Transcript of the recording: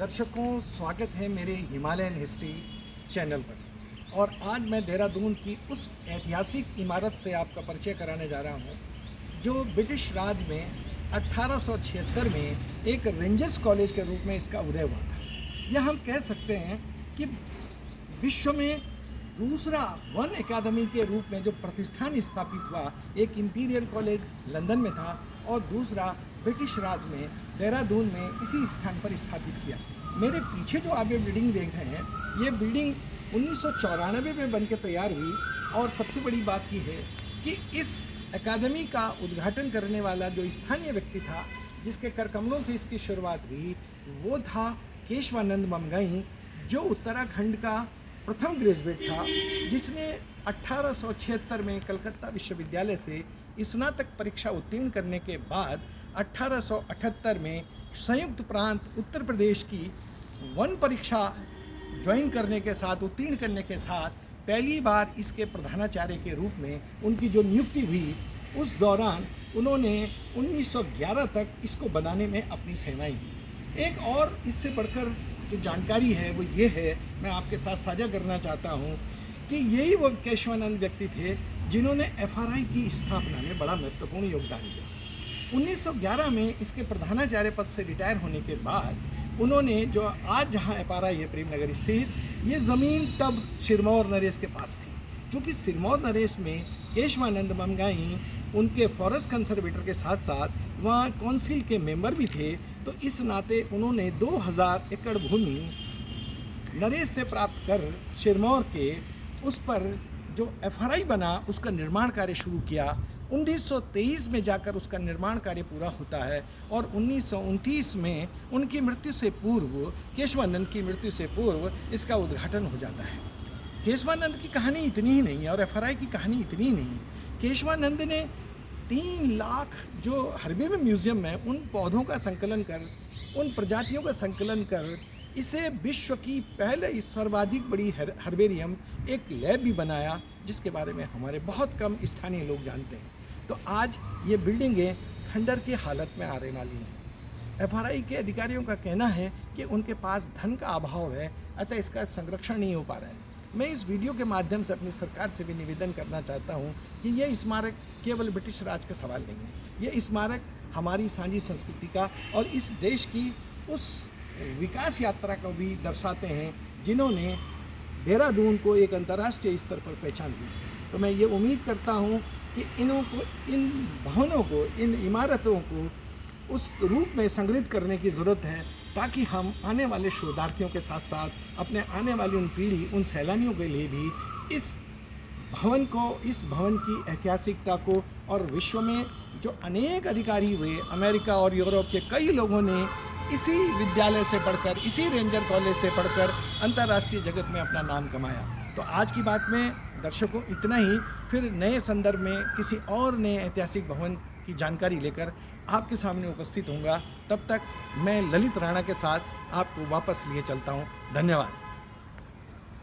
दर्शकों, स्वागत है मेरे हिमालयन हिस्ट्री चैनल पर। और आज मैं देहरादून की उस ऐतिहासिक इमारत से आपका परिचय कराने जा रहा हूँ जो ब्रिटिश राज में 1876 में एक रेंजर्स कॉलेज के रूप में इसका उदय हुआ था। यह हम कह सकते हैं कि विश्व में दूसरा वन एकेडमी के रूप में जो प्रतिष्ठान स्थापित हुआ, एक इंपीरियल कॉलेज लंदन में था और दूसरा ब्रिटिश राज में देहरादून में इसी स्थान पर स्थापित किया। मेरे पीछे जो आप ये बिल्डिंग देख रहे हैं, ये बिल्डिंग 1994 में बनकर तैयार हुई। और सबसे बड़ी बात ये है कि इस एकेडमी का उद्घाटन करने वाला जो स्थानीय व्यक्ति था, जिसके करकमलों से इसकी शुरुआत हुई, वो था केशवानंद ममगई, जो उत्तराखंड का प्रथम ग्रेजुएट था, जिसने 1876 में कलकत्ता विश्वविद्यालय से स्नातक परीक्षा उत्तीर्ण करने के बाद 1878 में संयुक्त प्रांत उत्तर प्रदेश की वन परीक्षा ज्वाइन करने के साथ, उत्तीर्ण करने के साथ पहली बार इसके प्रधानाचार्य के रूप में उनकी जो नियुक्ति हुई, उस दौरान उन्होंने 1911 तक इसको बनाने में अपनी सेवाएं दी। एक और इससे बढ़कर जो जानकारी है वो ये है, मैं आपके साथ साझा करना चाहता हूँ कि यही वो केशवानंद व्यक्ति थे जिन्होंने FRI की स्थापना में बड़ा महत्वपूर्ण योगदान दिया। 1911 में इसके प्रधानाचार्य पद से रिटायर होने के बाद उन्होंने जो आज जहाँ FRI है प्रेमनगर स्थित, ये ज़मीन तब सिरमौर नरेश के पास थी। क्योंकि सिरमौर नरेश में केशवानंद ममगई उनके फॉरेस्ट कंजर्वेटर के साथ साथ वहाँ काउंसिल के मेंबर भी थे, तो इस नाते उन्होंने 2000 एकड़ भूमि नरेश से प्राप्त कर सिरमौर के उस पर जो FRI बना उसका निर्माण कार्य शुरू किया। 1923 में जाकर उसका निर्माण कार्य पूरा होता है और 1929 में उनकी मृत्यु से पूर्व, केशवानंद की मृत्यु से पूर्व इसका उद्घाटन हो जाता है। केशवानंद की कहानी इतनी ही नहीं है और FRI की कहानी इतनी ही नहीं। केशवानंद ने 3 लाख जो हर्बेरियम म्यूजियम में उन पौधों का संकलन कर, उन प्रजातियों का संकलन कर, इसे विश्व की पहले सर्वाधिक बड़ी हर्बेरियम एक लैब भी बनाया, जिसके बारे में हमारे बहुत कम स्थानीय लोग जानते हैं। तो आज ये बिल्डिंगें खंडर की हालत में आने वाली हैं। FRI के अधिकारियों का कहना है कि उनके पास धन का अभाव है, अतः इसका संरक्षण नहीं हो पा रहा है। मैं इस वीडियो के माध्यम से अपनी सरकार से भी निवेदन करना चाहता हूँ कि यह स्मारक केवल ब्रिटिश राज का सवाल नहीं है, यह स्मारक हमारी साझी संस्कृति का और इस देश की उस विकास यात्रा को भी दर्शाते हैं जिन्होंने देहरादून को एक अंतर्राष्ट्रीय स्तर पर पहचान दी। तो मैं ये उम्मीद करता हूँ कि इन भवनों को, इन इमारतों को उस रूप में संग्रहित करने की ज़रूरत है, ताकि हम आने वाले शोधार्थियों के साथ साथ अपने आने वाली उन पीढ़ी, उन सैलानियों के लिए भी इस भवन को, इस भवन की ऐतिहासिकता को, और विश्व में जो अनेक अधिकारी हुए, अमेरिका और यूरोप के कई लोगों ने इसी विद्यालय से पढ़कर, इसी रेंजर कॉलेज से पढ़कर अंतर्राष्ट्रीय जगत में अपना नाम कमाया। तो आज की बात में दर्शकों इतना ही। फिर नए संदर्भ में किसी और नए ऐतिहासिक भवन की जानकारी लेकर आपके सामने उपस्थित होऊंगा। तब तक मैं ललित राणा के साथ आपको वापस लिए चलता हूँ। धन्यवाद।